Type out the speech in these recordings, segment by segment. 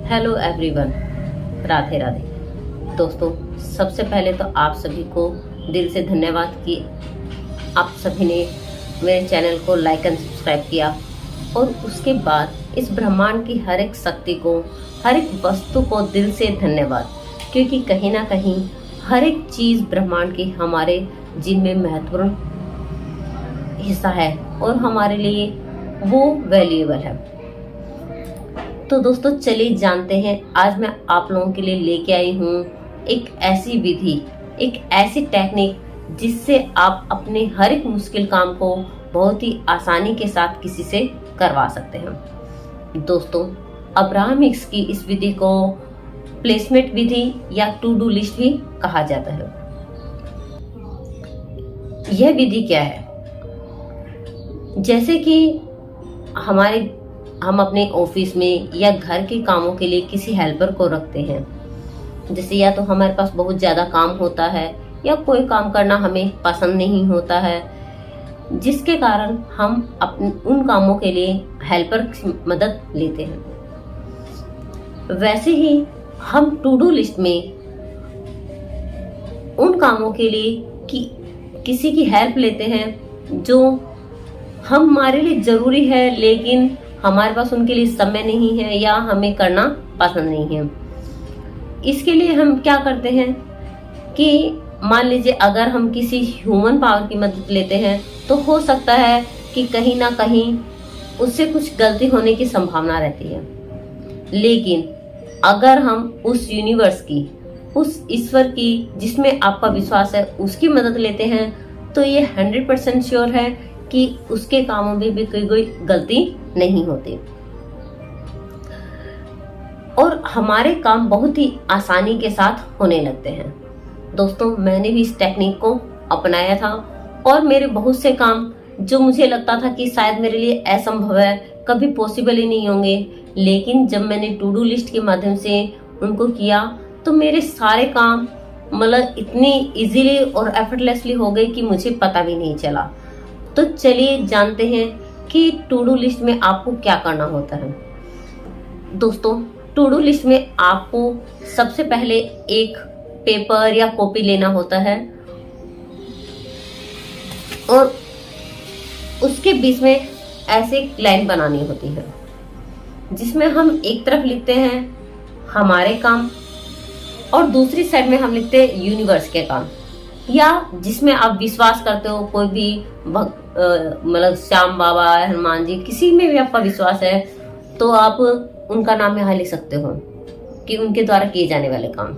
Hello everyone, Radhe Radhe. दोस्तों, सबसे पहले तो आप सभी को दिल से धन्यवाद कि आप सभी ने मेरे चैनल को लाइक एंड सब्सक्राइब किया। और उसके बाद इस ब्रह्मांड की हर एक शक्ति को, हर एक वस्तु को दिल से धन्यवाद, क्योंकि कहीं ना कहीं हर एक चीज़ ब्रह्मांड की हमारे जीवन में महत्वपूर्ण हिस्सा है और हमारे लिए वो वैल्यूएबल है। तो दोस्तों, चलिए जानते हैं, आज मैं आप लोगों के लिए लेके आई हूँ एक ऐसी विधि, एक ऐसी टेक्निक जिससे आप अपने हर एक मुश्किल काम को बहुत ही आसानी के साथ किसी से करवा सकते हैं। दोस्तों, अब्राहमिक्स की इस विधि को प्लेसमेंट विधि या टू डू लिस्ट भी कहा जाता है। यह विधि क्या है? जैसे कि हम अपने ऑफिस में या घर के कामों के लिए किसी हेल्पर को रखते हैं। जैसे या तो हमारे पास बहुत ज़्यादा काम होता है या कोई काम करना हमें पसंद नहीं होता है, जिसके कारण हम अपने उन कामों के लिए हेल्पर की मदद लेते हैं। वैसे ही हम टू डू लिस्ट में उन कामों के लिए किसी की हेल्प लेते हैं जो हमारे लिए जरूरी है, लेकिन हमारे पास उनके लिए समय नहीं है या हमें करना पसंद नहीं है। इसके लिए हम क्या करते हैं कि मान लीजिए अगर हम किसी ह्यूमन पावर की मदद लेते हैं तो हो सकता है कि कहीं ना कहीं उससे कुछ गलती होने की संभावना रहती है। लेकिन अगर हम उस यूनिवर्स की, उस ईश्वर की जिसमें आपका विश्वास है, उसकी मदद लेते हैं तो ये 100% श्योर है कि उसके कामों में भी कोई गलती नहीं होती और हमारे काम बहुत ही आसानी के साथ होने लगते हैं। दोस्तों, मैंने भी इस टेक्निक को अपनाया था और मेरे बहुत से काम जो मुझे लगता था कि शायद मेरे लिए असंभव है, कभी पॉसिबल ही नहीं होंगे, लेकिन जब मैंने टू डू लिस्ट के माध्यम से उनको किया तो मेरे सारे काम मतलब इतनी इजीली और एफर्टलेसली हो गए कि मुझे पता भी नहीं चला। तो चलिए जानते हैं कि टू डू लिस्ट में आपको क्या करना होता है। दोस्तों, टू डू लिस्ट में आपको सबसे पहले एक पेपर या कॉपी लेना होता है और उसके बीच में ऐसे लाइन बनानी होती है जिसमें हम एक तरफ लिखते हैं हमारे काम और दूसरी साइड में हम लिखते हैं यूनिवर्स के काम, या जिसमें आप विश्वास करते हो, कोई भी मतलब श्याम बाबा, हनुमान जी, किसी में भी आपका विश्वास है तो आप उनका नाम यहाँ लिख सकते हो कि उनके द्वारा किए जाने वाले काम।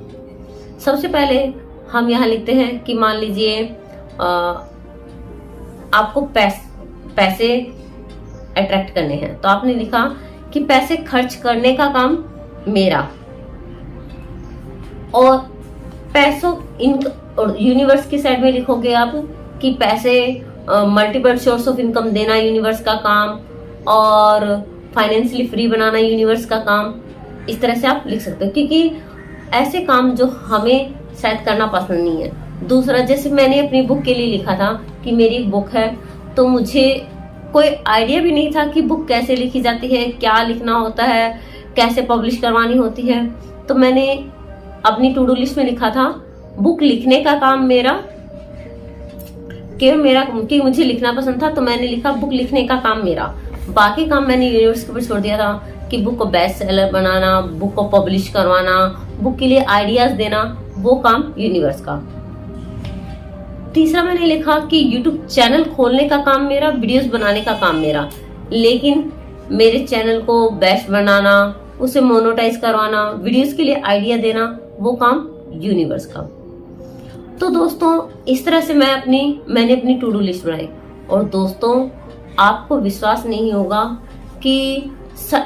सबसे पहले हम यहाँ लिखते हैं कि मान लीजिए आपको पैसे अट्रैक्ट करने हैं, तो आपने लिखा कि पैसे खर्च करने का काम मेरा, और पैसों और यूनिवर्स की साइड में लिखोगे आप कि पैसे मल्टीपल सोर्स ऑफ इनकम देना यूनिवर्स का काम और फाइनेंशियली फ्री बनाना यूनिवर्स का काम। इस तरह से आप लिख सकते हो, क्योंकि ऐसे काम जो हमें शायद करना पसंद नहीं है। दूसरा, जैसे मैंने अपनी बुक के लिए लिखा था कि मेरी एक बुक है, तो मुझे कोई आइडिया भी नहीं था कि बुक कैसे लिखी जाती है, क्या लिखना होता है, कैसे पब्लिश करवानी होती है। तो मैंने अपनी टू डू लिस्ट में लिखा था बुक लिखने का काम मेरा, कि मुझे लिखना पसंद था तो मैंने लिखा बुक लिखने का काम मेरा। बाकी काम मैंने यूनिवर्स के ऊपर छोड़ दिया था कि बुक को बेस्ट सेलर बनाना, बुक को पब्लिश करवाना, बुक के लिए आइडियाज देना, वो काम यूनिवर्स का। तीसरा, मैंने लिखा कि यूट्यूब चैनल खोलने का काम मेरा, वीडियोस बनाने का काम मेरा, लेकिन मेरे चैनल को बेस्ट बनाना, उसे मोनेटाइज करवाना, वीडियोस के लिए आइडिया देना, वो काम यूनिवर्स का। तो दोस्तों, इस तरह से मैंने अपनी टू डू लिस्ट बनाई। और दोस्तों, आपको विश्वास नहीं होगा कि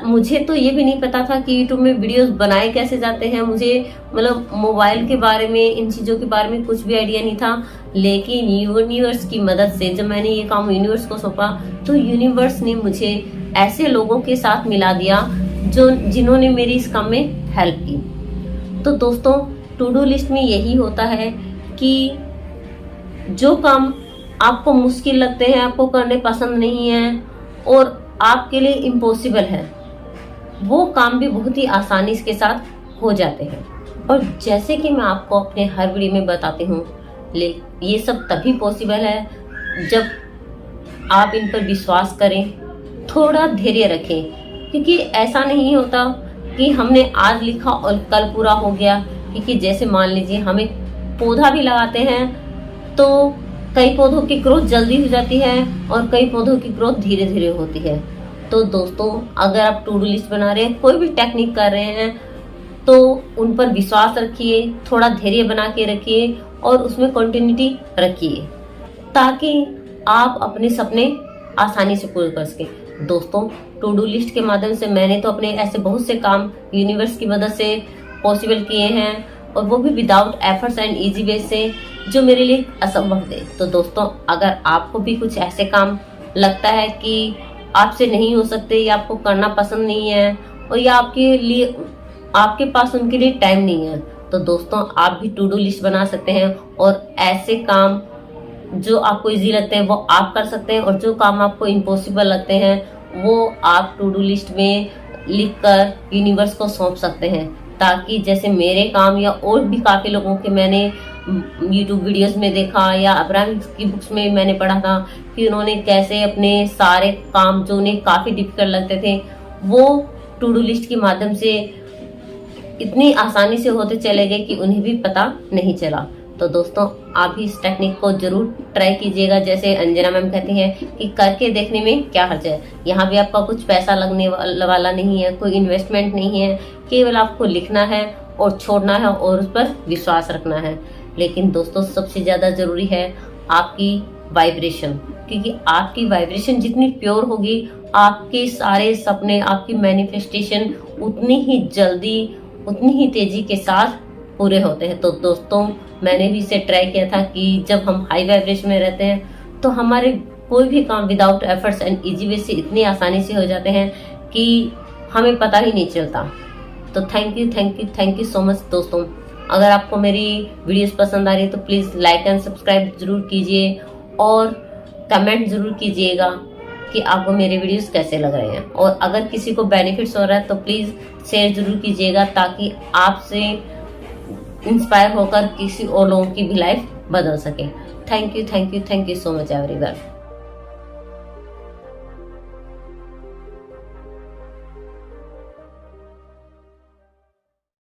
मुझे तो ये भी नहीं पता था कि यूट्यूब में वीडियोस बनाए कैसे जाते हैं। मुझे मतलब मोबाइल के बारे में, इन चीजों के बारे में कुछ भी आइडिया नहीं था, लेकिन यूनिवर्स की मदद से जब मैंने ये काम यूनिवर्स को सौंपा तो यूनिवर्स ने मुझे ऐसे लोगों के साथ मिला दिया जिन्होंने मेरी इस काम में हेल्प की। तो दोस्तों, टू डू लिस्ट में यही होता है कि जो काम आपको मुश्किल लगते हैं, आपको करने पसंद नहीं है और आपके लिए इम्पॉसिबल है, वो काम भी बहुत ही आसानी के साथ हो जाते हैं। और जैसे कि मैं आपको अपने हर वीडियो में बताती हूँ, ये सब तभी पॉसिबल है जब आप इन पर विश्वास करें, थोड़ा धैर्य रखें, क्योंकि ऐसा नहीं होता कि हमने आज लिखा और कल पूरा हो गया। क्योंकि जैसे मान लीजिए हम एक पौधा भी लगाते हैं तो कई पौधों की ग्रोथ जल्दी हो जाती है और कई पौधों की ग्रोथ धीरे धीरे होती है। तो दोस्तों, अगर आप टू डू लिस्ट बना रहे हैं, कोई भी टेक्निक कर रहे हैं, तो उन पर विश्वास रखिए, थोड़ा धैर्य बना के रखिए और उसमें कंटिन्यूटी रखिए, ताकि आप अपने सपने आसानी से पूरे कर सकें। दोस्तों, टू डू लिस्ट के माध्यम से मैंने तो अपने ऐसे बहुत से काम यूनिवर्स की मदद से पॉसिबल किए हैं, और वो भी without efforts and easy way से, जो मेरे लिए असंभव थे। तो दोस्तों, अगर आपको भी कुछ ऐसे काम लगता है कि आपसे नहीं हो सकते या आपको करना पसंद नहीं है और या आपके पास उनके लिए टाइम नहीं है, तो दोस्तों आप भी टू डू लिस्ट बना सकते हैं और ऐसे काम जो आपको इजी लगते हैं वो आप कर सकते हैं, और जो काम आपको इम्पॉसिबल लगते हैं वो आप टू डू लिस्ट में लिखकर यूनिवर्स को सौंप सकते हैं। ताकि जैसे मेरे काम या और भी काफी लोगों के मैंने यूट्यूब वीडियोस में देखा या अब्राहम की बुक्स में मैंने पढ़ा था कि उन्होंने कैसे अपने सारे काम जो उन्हें काफी डिफिकल्ट लगते थे वो टू डू लिस्ट के माध्यम से इतनी आसानी से होते चले गए कि उन्हें भी पता नहीं चला। तो दोस्तों, आप भी इस टेक्निक को जरूर ट्राई कीजिएगा। जैसे अंजना मैम कहती हैं कि करके देखने में क्या हर्ज है। यहाँ भी आपका कुछ पैसा लगने वाला नहीं है, कोई इन्वेस्टमेंट नहीं है, केवल आपको लिखना है और छोड़ना है और उस पर विश्वास रखना है। लेकिन दोस्तों, सबसे ज्यादा जरूरी है आपकी वाइब्रेशन, क्योंकि आपकी वाइब्रेशन जितनी प्योर होगी, आपके सारे सपने, आपकी मैनिफेस्टेशन उतनी ही जल्दी, उतनी ही तेजी के साथ पूरे होते हैं। तो दोस्तों, मैंने भी इसे ट्राई किया था कि जब हम हाई वाइब्रेशन में रहते हैं तो हमारे कोई भी काम without efforts and easy way से इतनी आसानी से हो जाते हैं कि हमें पता ही नहीं चलता। तो थैंक यू सो मच दोस्तों। अगर आपको मेरी वीडियोस पसंद आ रही है तो प्लीज लाइक एंड सब्सक्राइब जरूर कीजिए और कमेंट जरूर कीजिएगा कि आपको मेरे वीडियोस कैसे लग रहे हैं। और अगर किसी को बेनिफिट्स हो रहा है तो प्लीज शेयर जरूर कीजिएगा, ताकि आपसे इंस्पायर होकर किसी और लोगों की भी लाइफ बदल सके। Thank you so much everyone.